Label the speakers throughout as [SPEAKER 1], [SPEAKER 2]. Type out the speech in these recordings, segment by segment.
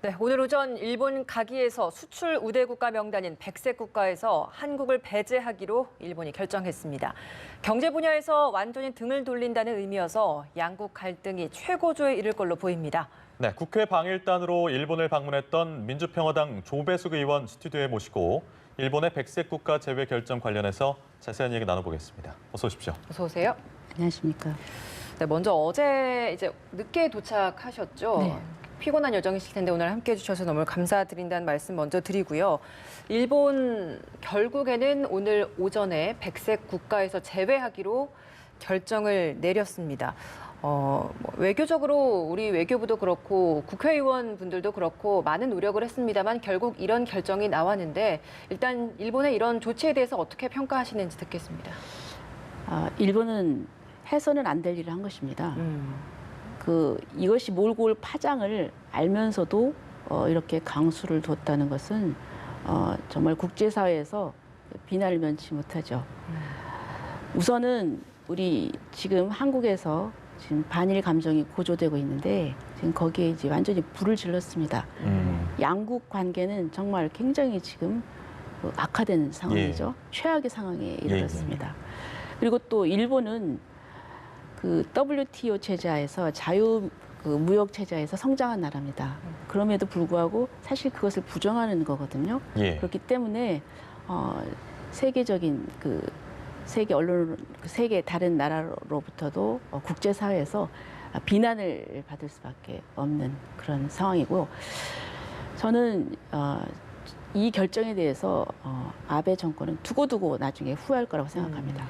[SPEAKER 1] 네, 오늘 오전 일본 가기에서 수출 우대 국가 명단인 100색 국가에서 한국을 배제하기로 일본이 결정했습니다. 경제 분야에서 완전히 등을 돌린다는 의미여서 양국 갈등이 최고조에 이를 걸로 보입니다.
[SPEAKER 2] 네, 국회 방일단으로 일본을 방문했던 민주평화당 조배숙 의원 스튜디오에 모시고 일본의 100색 국가 제외 결정 관련해서 자세한 얘기 나눠보겠습니다. 어서 오십시오.
[SPEAKER 1] 어서 오세요.
[SPEAKER 3] 안녕하십니까.
[SPEAKER 1] 네, 먼저 어제 늦게 도착하셨죠?
[SPEAKER 3] 네.
[SPEAKER 1] 피곤한 여정이실 텐데 오늘 함께해 주셔서 너무 감사드린다는 말씀 먼저 드리고요. 일본 결국에는 오늘 오전에 100색 국가에서 제외하기로 결정을 내렸습니다. 외교적으로 우리 외교부도 그렇고 국회의원 분들도 그렇고 많은 노력을 했습니다만 결국 이런 결정이 나왔는데 일단 일본의 이런 조치에 대해서 어떻게 평가하시는지 듣겠습니다.
[SPEAKER 3] 일본은 해서는 안 될 일을 한 것입니다. 이것이 몰고 올 파장을 알면서도 이렇게 강수를 뒀다는 것은 정말 국제사회에서 비난을 면치 못하죠. 우선은 우리 지금 한국에서 지금 반일 감정이 고조되고 있는데 지금 거기에 이제 완전히 불을 질렀습니다. 양국 관계는 정말 굉장히 지금 악화된 상황이죠. 최악의 상황에 이르렀습니다. 그리고 또 일본은 그 WTO 체제에서 무역 체제에서 성장한 나라입니다. 그럼에도 불구하고 사실 그것을 부정하는 거거든요. 그렇기 때문에 세계적인 세계 언론, 세계 다른 나라로부터도 국제사회에서 비난을 받을 수밖에 없는 그런 상황이고, 저는 이 결정에 대해서 아베 정권은 두고두고 나중에 후회할 거라고 생각합니다.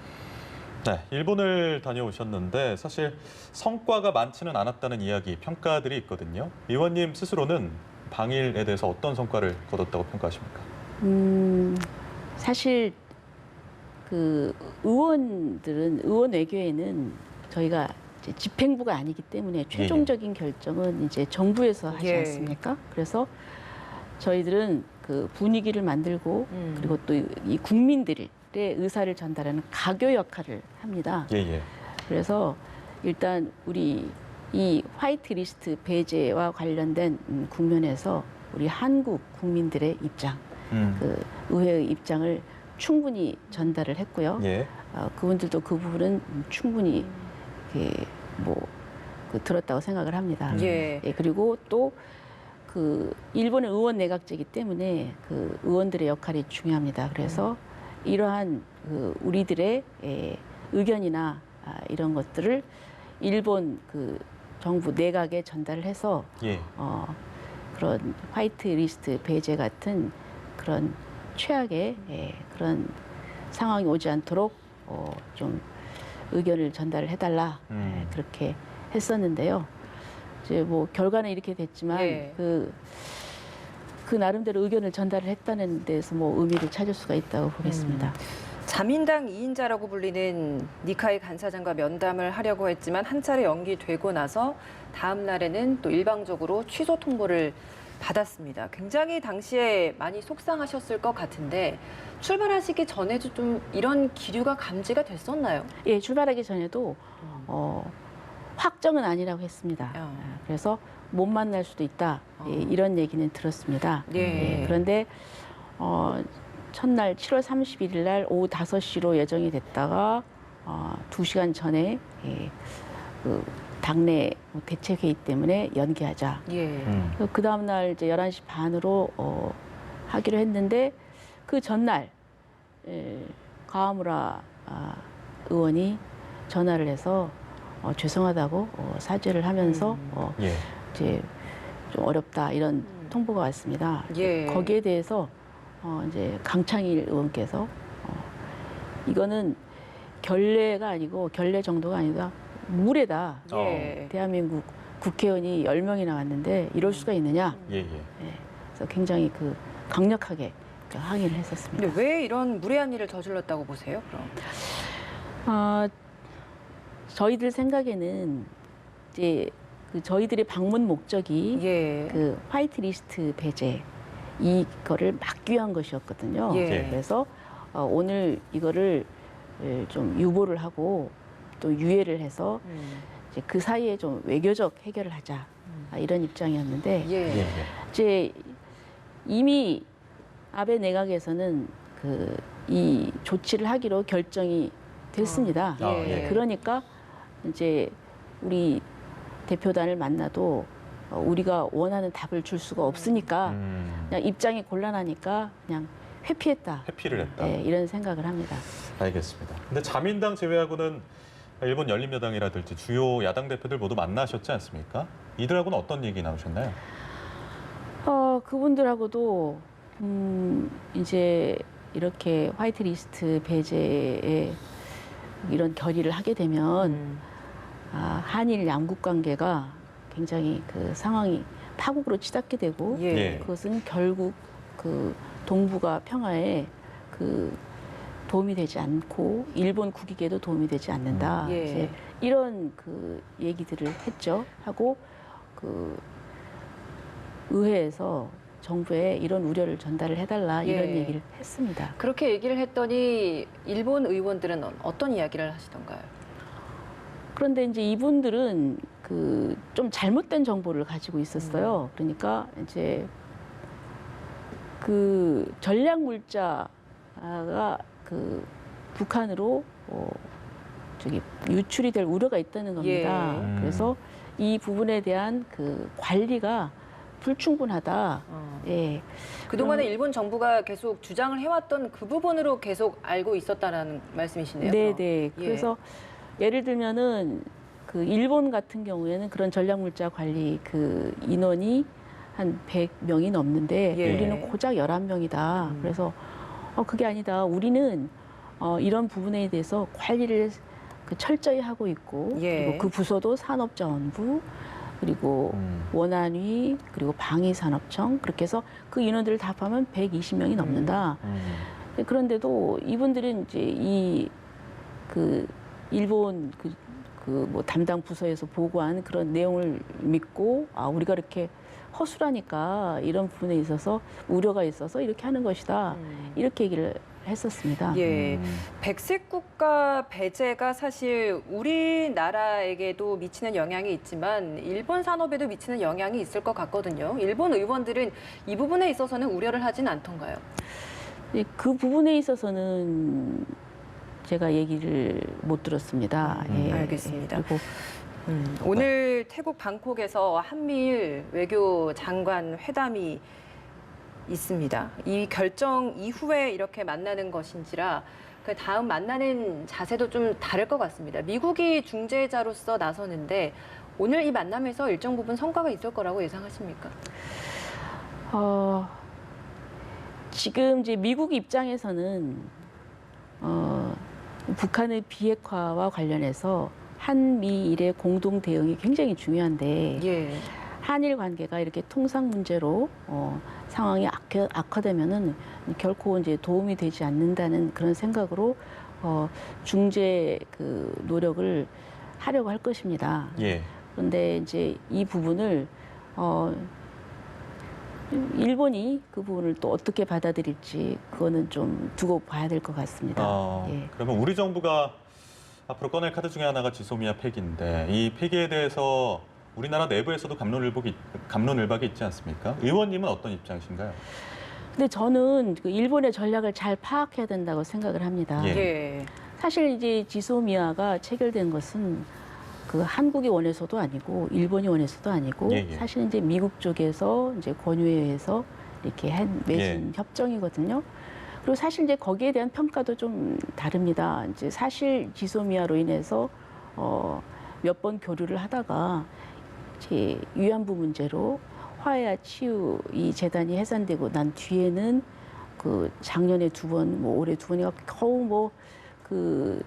[SPEAKER 2] 네, 일본을 다녀오셨는데 사실 성과가 많지는 않았다는 이야기, 평가들이 있거든요. 의원님 스스로는 방일에 대해서 어떤 성과를 거뒀다고 평가하십니까?
[SPEAKER 3] 사실 의원 외교에는 저희가 이제 집행부가 아니기 때문에 최종적인 결정은 이제 정부에서 하지 않습니까? 그래서 저희들은 그 분위기를 만들고 그리고 또 이 국민들의 의사를 전달하는 가교 역할을 합니다. 그래서 일단 우리 이 화이트 리스트 배제와 관련된 국면에서 우리 한국 국민들의 입장, 의회의 입장을 충분히 전달을 했고요. 그분들도 그 부분은 충분히 들었다고 생각을 합니다. 그리고 또 일본은 의원 내각제이기 때문에 의원들의 역할이 중요합니다. 그래서 이러한 우리들의 의견이나 이런 것들을 일본 정부 내각에 전달을 해서 그런 화이트 리스트 배제 같은 그런 최악의 그런 상황이 오지 않도록 좀 의견을 전달을 해달라 그렇게 했었는데요. 이제 결과는 이렇게 됐지만 그 나름대로 의견을 전달을 했다는 데서 의미를 찾을 수가 있다고 보겠습니다.
[SPEAKER 1] 자민당 2인자라고 불리는 니카이 간사장과 면담을 하려고 했지만 한 차례 연기되고 나서 다음 날에는 또 일방적으로 취소 통보를 받았습니다. 굉장히 당시에 많이 속상하셨을 것 같은데 출발하시기 전에도 좀 이런 기류가 감지가 됐었나요?
[SPEAKER 3] 예, 출발하기 전에도 확정은 아니라고 했습니다. 그래서 못 만날 수도 있다. 이런 얘기는 들었습니다. 그런데 첫날 7월 31일 날 오후 5시로 예정이 됐다가 2시간 전에 당내 대책회의 때문에 연기하자. 그 다음 날 이제 11시 반으로 하기로 했는데 그 전날 가와무라 의원이 전화를 해서 죄송하다고 사죄를 하면서 이제 좀 어렵다 이런 통보가 왔습니다. 거기에 대해서 이제 강창일 의원께서 이거는 결례가 아니고 결례 정도가 아니라 무례다. 대한민국 국회의원이 10명이 나왔는데 이럴 수가 있느냐. 그래서 굉장히 강력하게 항의를 했었습니다.
[SPEAKER 1] 근데 왜 이런 무례한 일을 저질렀다고 보세요? 그럼?
[SPEAKER 3] 저희들 생각에는 이제 저희들의 방문 목적이 화이트 리스트 배제 이거를 막기 위한 것이었거든요. 그래서 오늘 이거를 좀 유보를 하고 또 유예를 해서 이제 그 사이에 좀 외교적 해결을 하자 이런 입장이었는데
[SPEAKER 1] 예.
[SPEAKER 2] 예.
[SPEAKER 3] 이제 이미 아베 내각에서는 이 조치를 하기로 결정이 됐습니다.
[SPEAKER 2] 예.
[SPEAKER 3] 그러니까 이제 우리 대표단을 만나도 우리가 원하는 답을 줄 수가 없으니까 그냥 입장이 곤란하니까 그냥 회피했다.
[SPEAKER 2] 회피를 했다.
[SPEAKER 3] 네, 이런 생각을 합니다.
[SPEAKER 2] 알겠습니다. 근데 자민당 제외하고는 일본 열린여당이라든지 주요 야당 대표들 모두 만나셨지 않습니까? 이들하고는 어떤 얘기 나누셨나요?
[SPEAKER 3] 그분들하고도 이제 이렇게 화이트리스트 배제에 이런 결의를 하게 되면 한일 양국 관계가 굉장히 그 상황이 파국으로 치닫게 되고
[SPEAKER 1] 예.
[SPEAKER 3] 그것은 결국 그 동북아 평화에 그 도움이 되지 않고 일본 국익에도 도움이 되지 않는다.
[SPEAKER 1] 예.
[SPEAKER 3] 이제 이런 그 얘기들을 했죠. 하고 그 의회에서 정부에 이런 우려를 전달을 해달라 이런
[SPEAKER 1] 예.
[SPEAKER 3] 얘기를 했습니다.
[SPEAKER 1] 그렇게 얘기를 했더니 일본 의원들은 어떤 이야기를 하시던가요?
[SPEAKER 3] 그런데 이제 이분들은 그 좀 잘못된 정보를 가지고 있었어요. 그러니까 이제 그 전략 물자가 그 북한으로 저기 유출이 될 우려가 있다는 겁니다.
[SPEAKER 1] 예.
[SPEAKER 3] 그래서 이 부분에 대한 그 관리가 불충분하다. 예.
[SPEAKER 1] 그동안에 일본 정부가 계속 주장을 해왔던 그 부분으로 계속 알고 있었다라는 말씀이시네요.
[SPEAKER 3] 네,
[SPEAKER 1] 그럼.
[SPEAKER 3] 네.
[SPEAKER 1] 예.
[SPEAKER 3] 그래서 예를 들면은 그 일본 같은 경우에는 그런 전략 물자 관리 그 인원이 한 100명이 넘는데
[SPEAKER 1] 예.
[SPEAKER 3] 우리는 고작 11명이다. 그래서 그게 아니다. 우리는 이런 부분에 대해서 관리를 그 철저히 하고 있고
[SPEAKER 1] 예.
[SPEAKER 3] 그리고 그 부서도 산업자원부 그리고 원안위 그리고 방위산업청 그렇게 해서 그 인원들을 다 포함하면 120명이 넘는다. 그런데도 이분들은 이제 이 그 일본 그 뭐 담당 부서에서 보고한 그런 내용을 믿고 우리가 이렇게 허술하니까 이런 부분에 있어서 우려가 있어서 이렇게 하는 것이다. 이렇게 얘기를 했었습니다.
[SPEAKER 1] 예. 백색 국가 배제가 사실 우리나라에게도 미치는 영향이 있지만 일본 산업에도 미치는 영향이 있을 것 같거든요. 일본 의원들은 이 부분에 있어서는 우려를 하진 않던가요?
[SPEAKER 3] 그 부분에 있어서는 제가 얘기를 못 들었습니다. 예.
[SPEAKER 1] 알겠습니다.
[SPEAKER 3] 그리고
[SPEAKER 1] 오늘 태국 방콕에서 한미일 외교 장관 회담이 있습니다. 이 결정 이후에 이렇게 만나는 것인지라 그 다음 만나는 자세도 좀 다를 것 같습니다. 미국이 중재자로서 나서는데 오늘 이 만남에서 일정 부분 성과가 있을 거라고 예상하십니까?
[SPEAKER 3] 지금 이제 미국 입장에서는 북한의 비핵화와 관련해서 한미일의 공동 대응이 굉장히 중요한데
[SPEAKER 1] 예.
[SPEAKER 3] 한일 관계가 이렇게 통상 문제로 상황이 악화되면은 결코 이제 도움이 되지 않는다는 그런 생각으로 중재 그 노력을 하려고 할 것입니다.
[SPEAKER 2] 예.
[SPEAKER 3] 그런데 이제 이 부분을 일본이 그 부분을 또 어떻게 받아들일지 그거는 좀 두고 봐야 될 것 같습니다. 예.
[SPEAKER 2] 그러면 우리 정부가 앞으로 꺼낼 카드 중에 하나가 지소미아 폐기인데 이 폐기에 대해서 우리나라 내부에서도 갑론을박이 있지 않습니까? 의원님은 어떤 입장이신가요?
[SPEAKER 3] 근데 저는 그 일본의 전략을 잘 파악해야 된다고 생각을 합니다.
[SPEAKER 2] 예.
[SPEAKER 1] 예.
[SPEAKER 3] 사실 이제 지소미아가 체결된 것은 그 한국이 원해서도 아니고 일본이 원해서도 아니고
[SPEAKER 2] 예, 예.
[SPEAKER 3] 사실 이제 미국 쪽에서 이제 권유회에서 이렇게 맺은 협정이거든요. 그리고 사실 이제 거기에 대한 평가도 좀 다릅니다. 이제 사실 지소미아로 인해서 몇 번 교류를 하다가 제 위안부 문제로 화해와 치유 이 재단이 해산되고 난 뒤에는 그 작년에 2번, 뭐 올해 2번이가 겨우 뭐 그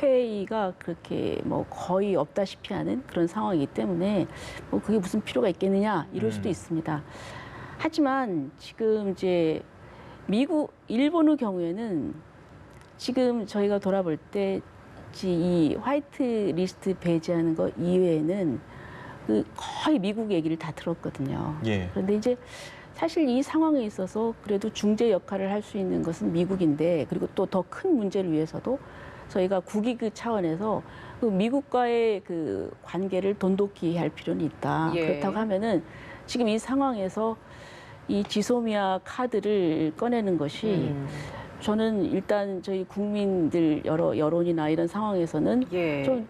[SPEAKER 3] 회의가 그렇게 뭐 거의 없다시피 하는 그런 상황이기 때문에 뭐 그게 무슨 필요가 있겠느냐 이럴 수도 있습니다. 하지만 지금 이제 일본의 경우에는 지금 저희가 돌아볼 때 이 화이트 리스트 배제하는 거 이외에는 그 거의 미국 얘기를 다 들었거든요.
[SPEAKER 2] 예.
[SPEAKER 3] 그런데 이제 사실 이 상황에 있어서 그래도 중재 역할을 할 수 있는 것은 미국인데 그리고 또 더 큰 문제를 위해서도 저희가 국익 차원에서 그 미국과의 그 관계를 돈독히 할 필요는 있다.
[SPEAKER 1] 예.
[SPEAKER 3] 그렇다고 하면은 지금 이 상황에서 이 지소미아 카드를 꺼내는 것이 저는 일단 저희 국민들 여론이나 이런 상황에서는
[SPEAKER 1] 예.
[SPEAKER 3] 좀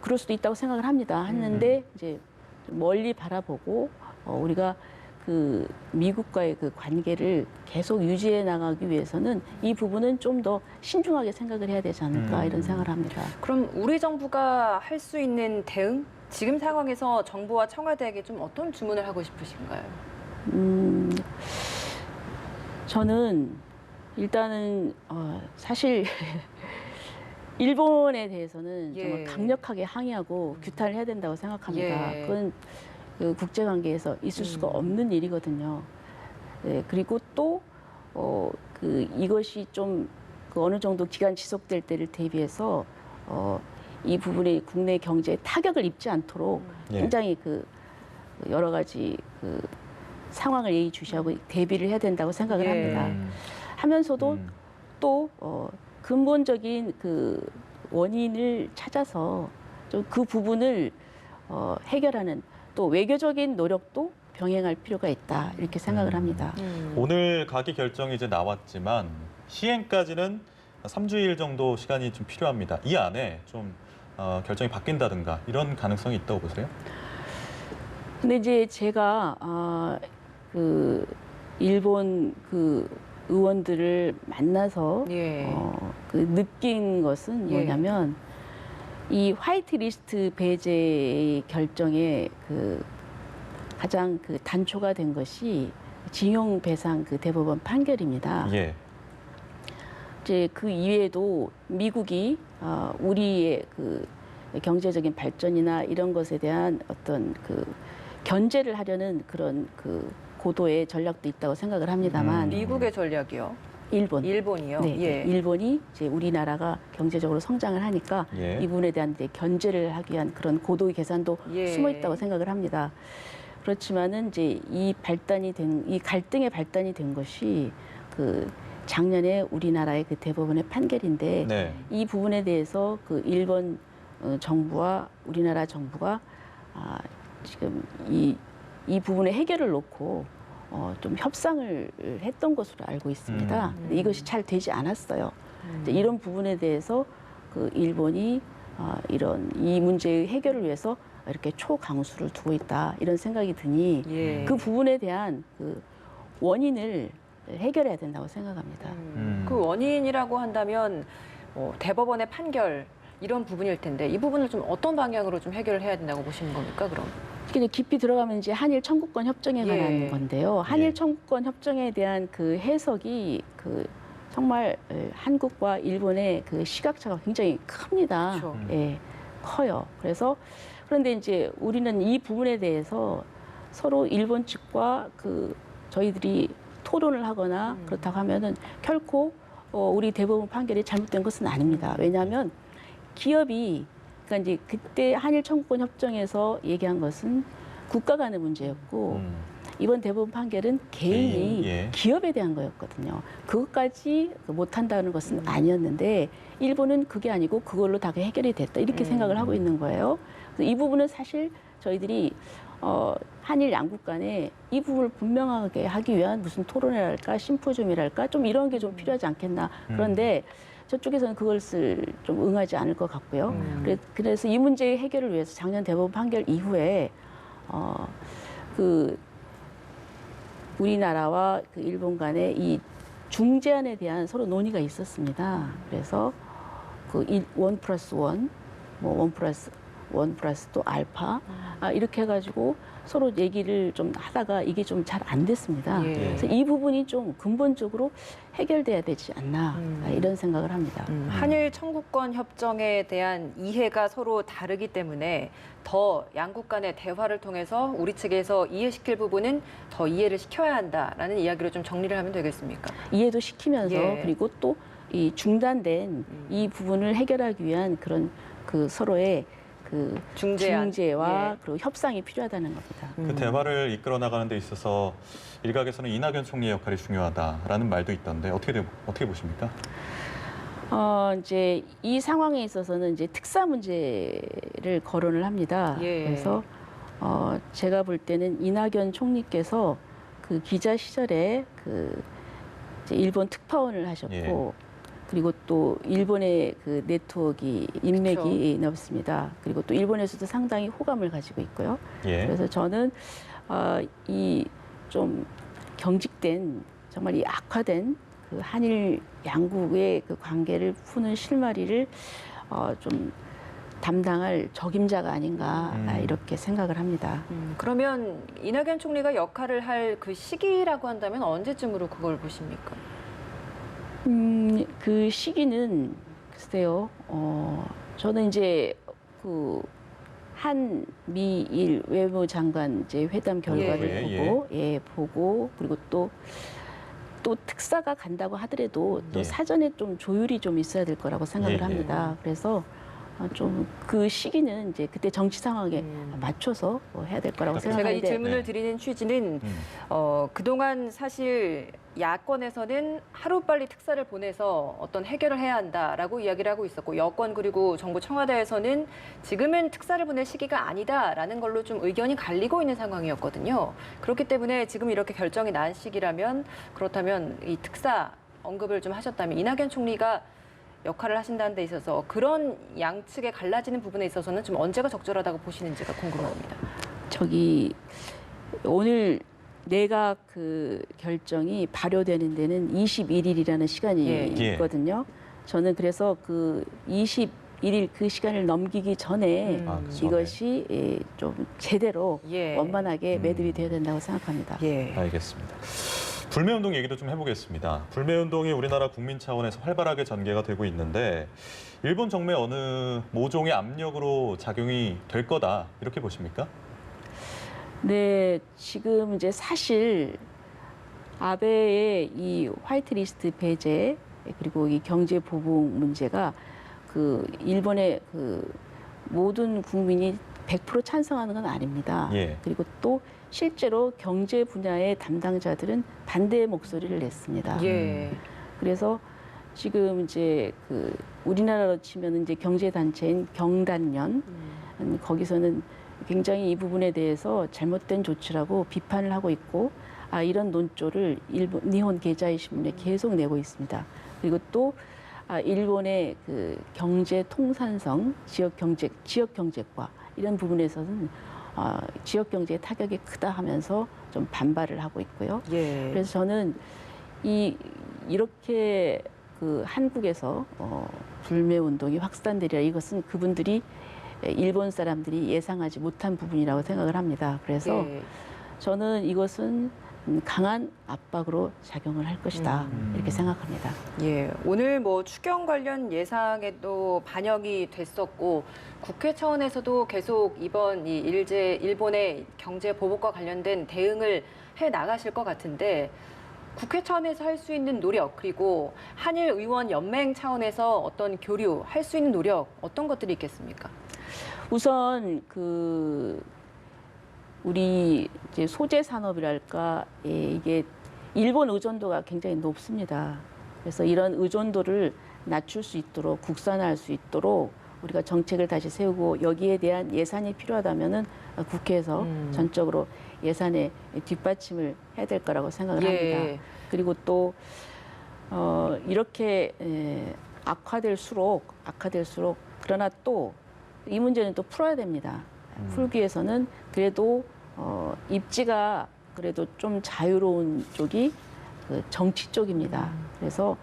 [SPEAKER 3] 그럴 수도 있다고 생각을 합니다. 했는데 이제 멀리 바라보고 우리가 그 미국과의 그 관계를 계속 유지해 나가기 위해서는 이 부분은 좀 더 신중하게 생각을 해야 되지 않을까 이런 생각을 합니다.
[SPEAKER 1] 그럼 우리 정부가 할 수 있는 대응? 지금 상황에서 정부와 청와대에게 좀 어떤 주문을 하고 싶으신가요?
[SPEAKER 3] 저는 일단은 사실 일본에 대해서는
[SPEAKER 1] 예.
[SPEAKER 3] 정말 강력하게 항의하고 규탄을 해야 된다고 생각합니다.
[SPEAKER 1] 예.
[SPEAKER 3] 그건 그 국제관계에서 있을 수가 없는 일이거든요. 네, 그리고 또 이것이 좀 그 어느 정도 기간 지속될 때를 대비해서 이 부분이 국내 경제에 타격을 입지 않도록
[SPEAKER 2] 예.
[SPEAKER 3] 굉장히 그 여러 가지 그 상황을 예의주시하고 대비를 해야 된다고 생각을
[SPEAKER 1] 예.
[SPEAKER 3] 합니다. 하면서도 또 근본적인 그 원인을 찾아서 좀 그 부분을 해결하는 또 외교적인 노력도 병행할 필요가 있다 이렇게 생각을 합니다.
[SPEAKER 2] 오늘 가기 결정이 이제 나왔지만 시행까지는 3주일 정도 시간이 좀 필요합니다. 이 안에 좀 결정이 바뀐다든가 이런 가능성이 있다고 보세요?
[SPEAKER 3] 근데 이제 제가 그 일본 그 의원들을 만나서
[SPEAKER 1] 예.
[SPEAKER 3] 그 느낀 것은
[SPEAKER 1] 예.
[SPEAKER 3] 뭐냐면 이 화이트리스트 배제 결정에 그 가장 그 단초가 된 것이 징용 배상 그 대법원 판결입니다.
[SPEAKER 2] 예.
[SPEAKER 3] 이제 그 이외에도 미국이 우리의 그 경제적인 발전이나 이런 것에 대한 어떤 그 견제를 하려는 그런 그 고도의 전략도 있다고 생각을 합니다만
[SPEAKER 1] 미국의 전략이요. 일본이요.
[SPEAKER 3] 네,
[SPEAKER 1] 예.
[SPEAKER 3] 일본이 이제 우리나라가 경제적으로 성장을 하니까
[SPEAKER 2] 예.
[SPEAKER 3] 이 부분에 대한 이제 견제를 하기 위한 그런 고도의 계산도
[SPEAKER 1] 예.
[SPEAKER 3] 숨어 있다고 생각을 합니다. 그렇지만은 이제 이 갈등의 발단이 된 것이 그 작년에 우리나라의 그 대법원의 판결인데
[SPEAKER 2] 네.
[SPEAKER 3] 이 부분에 대해서 그 일본 정부와 우리나라 정부가 지금 이 부분의 해결을 놓고 좀 협상을 했던 것으로 알고 있습니다. 근데 이것이 잘 되지 않았어요. 이제 이런 부분에 대해서 그 일본이 이런 이 문제의 해결을 위해서 이렇게 초강수를 두고 있다 이런 생각이 드니
[SPEAKER 1] 예.
[SPEAKER 3] 그 부분에 대한 그 원인을 해결해야 된다고 생각합니다.
[SPEAKER 1] 그 원인이라고 한다면 대법원의 판결 이런 부분일 텐데 이 부분을 좀 어떤 방향으로 좀 해결을 해야 된다고 보시는 겁니까? 그럼?
[SPEAKER 3] 이제 깊이 들어가면 이제 한일 청구권 협정에 관한
[SPEAKER 1] 예.
[SPEAKER 3] 건데요. 한일 청구권 협정에 대한 그 해석이 그 정말 한국과 일본의 그 시각차가 굉장히 큽니다.
[SPEAKER 1] 그렇죠.
[SPEAKER 3] 예, 커요. 그런데 이제 우리는 이 부분에 대해서 서로 일본 측과 그 저희들이 토론을 하거나 그렇다고 하면은 결코 우리 대법원 판결이 잘못된 것은 아닙니다. 왜냐하면 기업이 그러니까 이제 그때 한일 청구권 협정에서 얘기한 것은 국가 간의 문제였고 이번 대법원 판결은 개인이
[SPEAKER 2] 예.
[SPEAKER 3] 기업에 대한 거였거든요. 그것까지 못한다는 것은 아니었는데 일본은 그게 아니고 그걸로 다 해결이 됐다 이렇게 생각을 하고 있는 거예요. 그래서 이 부분은 사실 저희들이 한일 양국 간에 이 부분을 분명하게 하기 위한 무슨 토론회랄까 심포지움이랄까 좀 이런 게 좀 필요하지 않겠나. 그런데 저쪽에서는 그것을 좀 응하지 않을 것 같고요. 그래서 이 문제의 해결을 위해서 작년 대법원 판결 이후에 그 우리나라와 그 일본 간에 이 중재안에 대한 서로 논의가 있었습니다. 그래서 그 1+1, 뭐 1+1 또 알파 이렇게 해가지고 서로 얘기를 좀 하다가 이게 좀 잘 안 됐습니다.
[SPEAKER 1] 예.
[SPEAKER 3] 그래서 이 부분이 좀 근본적으로 해결돼야 되지 않나 이런 생각을 합니다.
[SPEAKER 1] 한일 청구권 협정에 대한 이해가 서로 다르기 때문에 더 양국 간의 대화를 통해서 우리 측에서 이해시킬 부분은 더 이해를 시켜야 한다라는 이야기로 좀 정리를 하면 되겠습니까?
[SPEAKER 3] 이해도 시키면서
[SPEAKER 1] 예.
[SPEAKER 3] 그리고 또 이 중단된 이 부분을 해결하기 위한 그런 그 서로의 그
[SPEAKER 1] 중재안.
[SPEAKER 3] 중재와
[SPEAKER 1] 예.
[SPEAKER 3] 그리고 협상이 필요하다는 겁니다.
[SPEAKER 2] 그 대화를 이끌어 나가는 데 있어서 일각에서는 이낙연 총리의 역할이 중요하다라는 말도 있던데 어떻게 보십니까?
[SPEAKER 3] 이제 이 상황에 있어서는 이제 특사 문제를 거론을 합니다.
[SPEAKER 1] 예.
[SPEAKER 3] 그래서 제가 볼 때는 이낙연 총리께서 그 기자 시절에 그 이제 일본 특파원을 하셨고
[SPEAKER 2] 예.
[SPEAKER 3] 그리고 또 일본의 그 네트워크 인맥이 넓습니다. 그리고 또 일본에서도 상당히 호감을 가지고 있고요.
[SPEAKER 2] 예.
[SPEAKER 3] 그래서 저는 이 좀 경직된 정말 이 악화된 그 한일 양국의 그 관계를 푸는 실마리를 좀 담당할 적임자가 아닌가 이렇게 생각을 합니다.
[SPEAKER 1] 그러면 이낙연 총리가 역할을 할 그 시기라고 한다면 언제쯤으로 그걸 보십니까?
[SPEAKER 3] 그 시기는 글쎄요. 저는 이제 그 한미일 외무장관 이제 회담 결과를 보고 그리고 또 특사가 간다고 하더라도 또
[SPEAKER 2] 예.
[SPEAKER 3] 사전에 좀 조율이 좀 있어야 될 거라고 생각을
[SPEAKER 2] 예, 예.
[SPEAKER 3] 합니다. 그래서 좀 그 시기는 이제 그때 정치 상황에 맞춰서 해야 될 거라고
[SPEAKER 1] 제가
[SPEAKER 3] 생각하는데
[SPEAKER 1] 이 질문을
[SPEAKER 2] 네.
[SPEAKER 1] 드리는 취지는 그동안 사실 야권에서는 하루빨리 특사를 보내서 어떤 해결을 해야 한다라고 이야기를 하고 있었고 여권 그리고 정부 청와대에서는 지금은 특사를 보낼 시기가 아니다라는 걸로 좀 의견이 갈리고 있는 상황이었거든요. 그렇기 때문에 지금 이렇게 결정이 난 시기라면 그렇다면 이 특사 언급을 좀 하셨다면 이낙연 총리가 역할을 하신다는 데 있어서 그런 양측에 갈라지는 부분에 있어서는 좀 언제가 적절하다고 보시는지가 궁금합니다.
[SPEAKER 3] 오늘 내각 그 결정이 발효되는 데는 21일이라는 시간이
[SPEAKER 1] 예.
[SPEAKER 3] 있거든요. 저는 그래서 그 21일 그 시간을 넘기기 전에
[SPEAKER 2] 그 전에.
[SPEAKER 3] 이것이 좀 제대로
[SPEAKER 1] 예.
[SPEAKER 3] 원만하게 매듭이 되어야 된다고 생각합니다.
[SPEAKER 1] 예.
[SPEAKER 2] 알겠습니다. 불매운동 얘기도 좀 해보겠습니다. 불매운동이 우리나라 국민 차원에서 활발하게 전개가 되고 있는데 일본 정부의 어느 모종의 압력으로 작용이 될 거다 이렇게 보십니까?
[SPEAKER 3] 네, 지금 이제 사실 아베의 이 화이트리스트 배제 그리고 이 경제 보복 문제가 그 일본의 그 모든 국민이 100% 찬성하는 건 아닙니다.
[SPEAKER 2] 예.
[SPEAKER 3] 그리고 또 실제로 경제 분야의 담당자들은 반대의 목소리를 냈습니다.
[SPEAKER 1] 예.
[SPEAKER 3] 그래서 지금 이제 그 우리나라로 치면 이제 경제 단체인 경단련 거기서는 굉장히 이 부분에 대해서 잘못된 조치라고 비판을 하고 있고 이런 논조를 일본 게자이 신문에 계속 내고 있습니다. 그리고 또 일본의 그 경제 통산성, 지역 경제과 이런 부분에서는 지역 경제의 타격이 크다 하면서 좀 반발을 하고 있고요.
[SPEAKER 1] 예.
[SPEAKER 3] 그래서 저는 이렇게 그 한국에서 불매 운동이 확산되리라 이것은 그분들이 일본 사람들이 예상하지 못한 부분이라고 생각을 합니다. 그래서
[SPEAKER 1] 예.
[SPEAKER 3] 저는 이것은 강한 압박으로 작용을 할 것이다 이렇게 생각합니다.
[SPEAKER 1] 예, 오늘 뭐 추경 관련 예상에도 반영이 됐었고 국회 차원에서도 계속 이번 이 일본의 경제 보복과 관련된 대응을 해 나가실 것 같은데 국회 차원에서 할 수 있는 노력 그리고 한일 의원 연맹 차원에서 어떤 교류 할 수 있는 노력 어떤 것들이 있겠습니까?
[SPEAKER 3] 우선 우리 이제 소재 산업이랄까 이게 일본 의존도가 굉장히 높습니다. 그래서 이런 의존도를 낮출 수 있도록 국산화할 수 있도록 우리가 정책을 다시 세우고 여기에 대한 예산이 필요하다면은 국회에서 전적으로 예산에 뒷받침을 해야 될 거라고 생각을
[SPEAKER 1] 예.
[SPEAKER 3] 합니다. 그리고 또 이렇게 악화될수록 그러나 또 이 문제는 또 풀어야 됩니다. 풀기 위해서는 그래도 입지가 그래도 좀 자유로운 쪽이 그 정치 쪽입니다. 그래서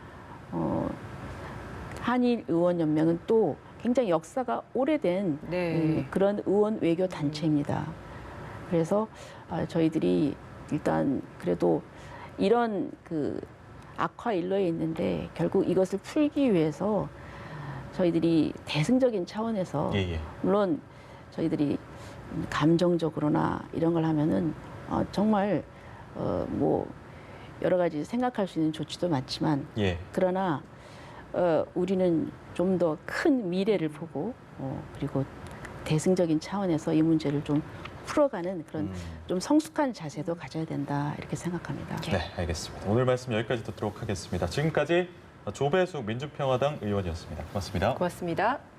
[SPEAKER 3] 한일 의원 연맹은 또 굉장히 역사가 오래된
[SPEAKER 1] 네.
[SPEAKER 3] 그런 의원 외교 단체입니다. 그래서 저희들이 일단 그래도 이런 그 악화 일로에 있는데 결국 이것을 풀기 위해서 저희들이 대승적인 차원에서 물론 저희들이 감정적으로나 이런 걸 하면은 정말 뭐 여러 가지 생각할 수 있는 조치도 많지만 그러나 우리는 좀 더 큰 미래를 보고 그리고 대승적인 차원에서 이 문제를 좀 풀어가는 그런 좀 성숙한 자세도 가져야 된다 이렇게 생각합니다.
[SPEAKER 2] 네, 알겠습니다. 오늘 말씀 여기까지 듣도록 하겠습니다. 지금까지 조배숙 민주평화당 의원이었습니다. 고맙습니다.
[SPEAKER 1] 고맙습니다.